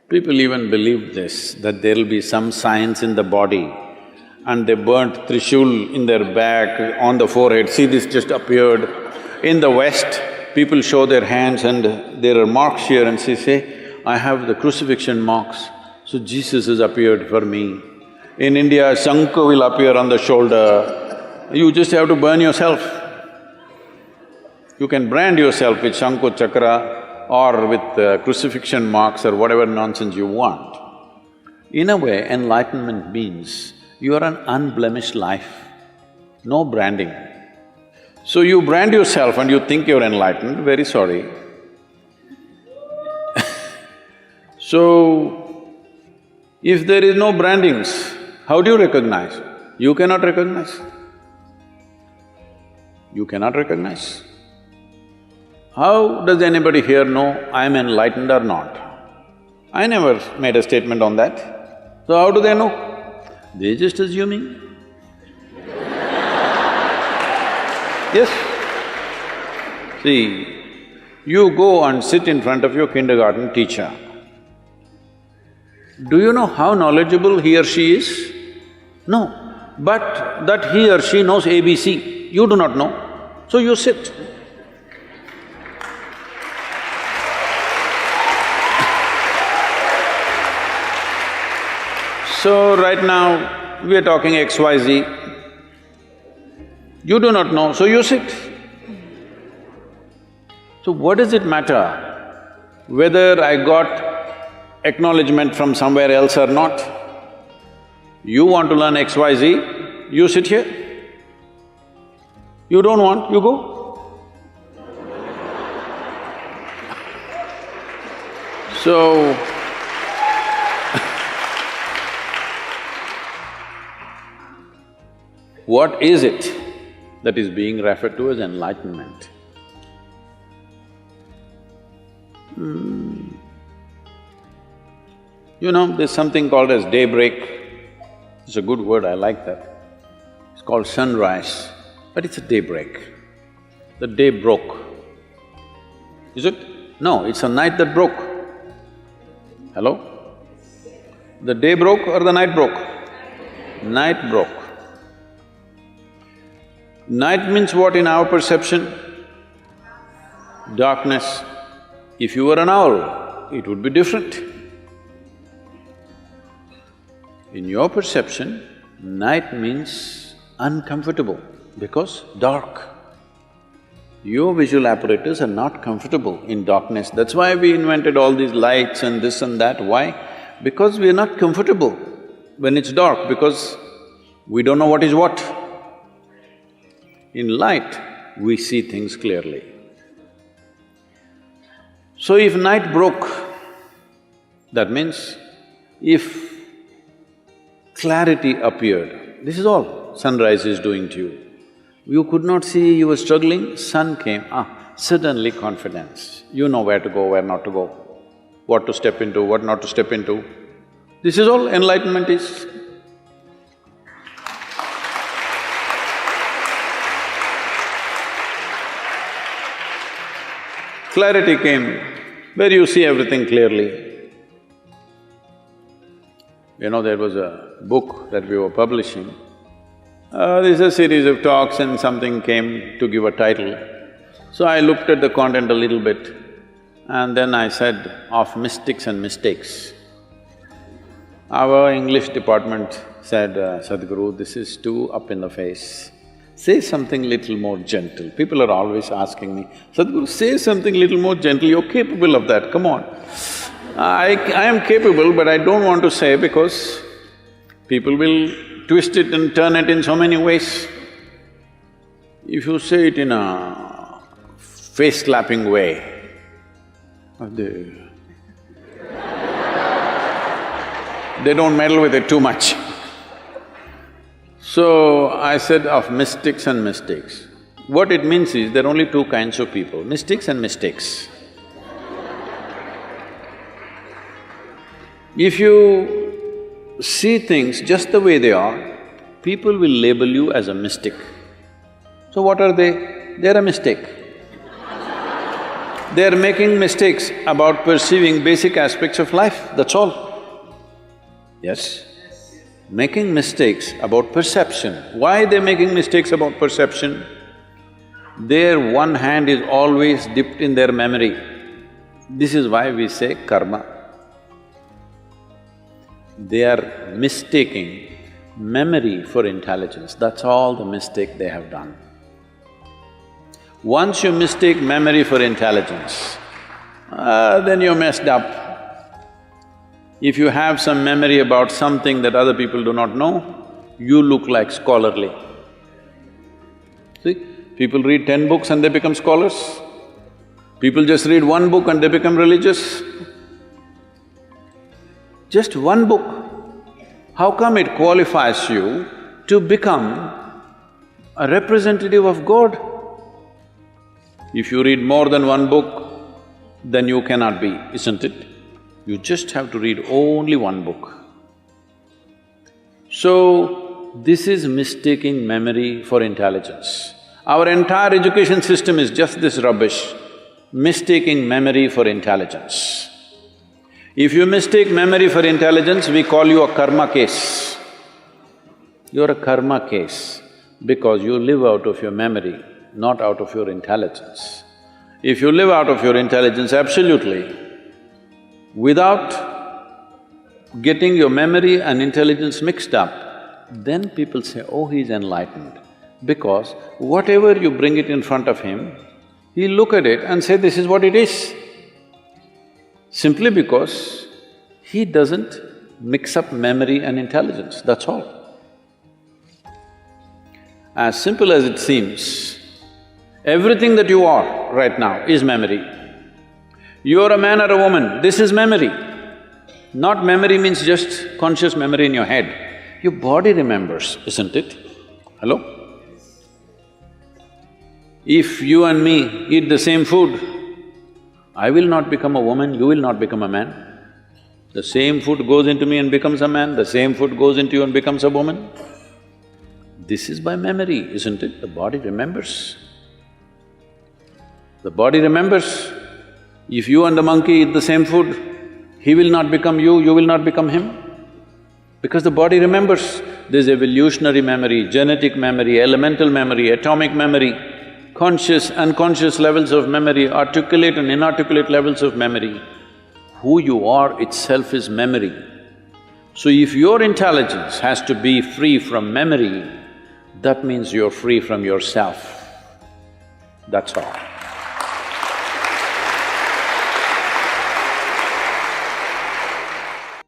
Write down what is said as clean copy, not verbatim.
People even believed this, that there'll be some science in the body, and they burnt Trishul in their back, on the forehead, see this just appeared. In the West, people show their hands and there are marks here and say, I have the crucifixion marks, so Jesus has appeared for me. In India, Shankha will appear on the shoulder, you just have to burn yourself. You can brand yourself with Shankha Chakra or with crucifixion marks or whatever nonsense you want. In a way, enlightenment means you are an unblemished life, no branding. So you brand yourself and you think you're enlightened, very sorry. So, if there is no brandings, how do you recognize? You cannot recognize. You cannot recognize. How does anybody here know I'm enlightened or not? I never made a statement on that. So how do they know? They're just assuming. Yes. See, you go and sit in front of your kindergarten teacher. Do you know how knowledgeable he or she is? No. But that he or she knows ABC, you do not know, so you sit. So right now, we are talking XYZ. You do not know, so you sit. So what does it matter whether I got acknowledgement from somewhere else or not? You want to learn XYZ, you sit here. You don't want, you go. So, what is it that is being referred to as enlightenment? You know, there's something called as daybreak. It's a good word, I like that. It's called sunrise, but it's a daybreak. The day broke. Is it? No, it's a night that broke. Hello? The day broke or the night broke? Night broke. Night means what in our perception? Darkness. If you were an owl, it would be different. In your perception, night means uncomfortable because dark. Your visual apparatus are not comfortable in darkness. That's why we invented all these lights and this and that. Why? Because we are not comfortable when it's dark, because we don't know what is what. In light, we see things clearly. So if night broke, that means if clarity appeared, this is all sunrise is doing to you. You could not see, you were struggling, sun came, suddenly confidence. You know where to go, where not to go, what to step into, what not to step into. This is all enlightenment is. Clarity came, where you see everything clearly. You know, there was a book that we were publishing. There's a series of talks and something came to give a title. So I looked at the content a little bit and then I said, of mystics and mistakes. Our English department said, Sadhguru, this is too up in the face. Say something little more gentle. People are always asking me, Sadhguru, say something little more gentle, you're capable of that, come on. I am capable, but I don't want to say because people will twist it and turn it in so many ways. If you say it in a face-slapping way, they don't meddle with it too much. So, I said of mystics and mistakes. What it means is, there are only two kinds of people, mystics and mistakes. If you see things just the way they are, people will label you as a mystic. So what are they? They're a mistake. They're making mistakes about perceiving basic aspects of life, that's all. Yes? Making mistakes about perception. Why they're making mistakes about perception? Their one hand is always dipped in their memory. This is why we say karma. They are mistaking memory for intelligence, that's all the mistake they have done. Once you mistake memory for intelligence, then you're messed up. If you have some memory about something that other people do not know, you look like scholarly. See, people read 10 books and they become scholars. People just read one book and they become religious. Just one book. How come it qualifies you to become a representative of God? If you read more than one book, then you cannot be, isn't it? You just have to read only one book. So, this is mistaking memory for intelligence. Our entire education system is just this rubbish, mistaking memory for intelligence. If you mistake memory for intelligence, we call you a karma case. You're a karma case because you live out of your memory, not out of your intelligence. If you live out of your intelligence absolutely, without getting your memory and intelligence mixed up, then people say, oh, he's enlightened. Because whatever you bring it in front of him, he'll look at it and say, this is what it is. Simply because he doesn't mix up memory and intelligence, that's all. As simple as it seems, everything that you are right now is memory. You're a man or a woman, this is memory. Not memory means just conscious memory in your head. Your body remembers, isn't it? Hello? If you and me eat the same food, I will not become a woman, you will not become a man. The same food goes into me and becomes a man, the same food goes into you and becomes a woman. This is by memory, isn't it? The body remembers. The body remembers. If you and the monkey eat the same food, he will not become you, you will not become him. Because the body remembers. There's evolutionary memory, genetic memory, elemental memory, atomic memory, conscious, unconscious levels of memory, articulate and inarticulate levels of memory. Who you are itself is memory. So if your intelligence has to be free from memory, that means you're free from yourself. That's all.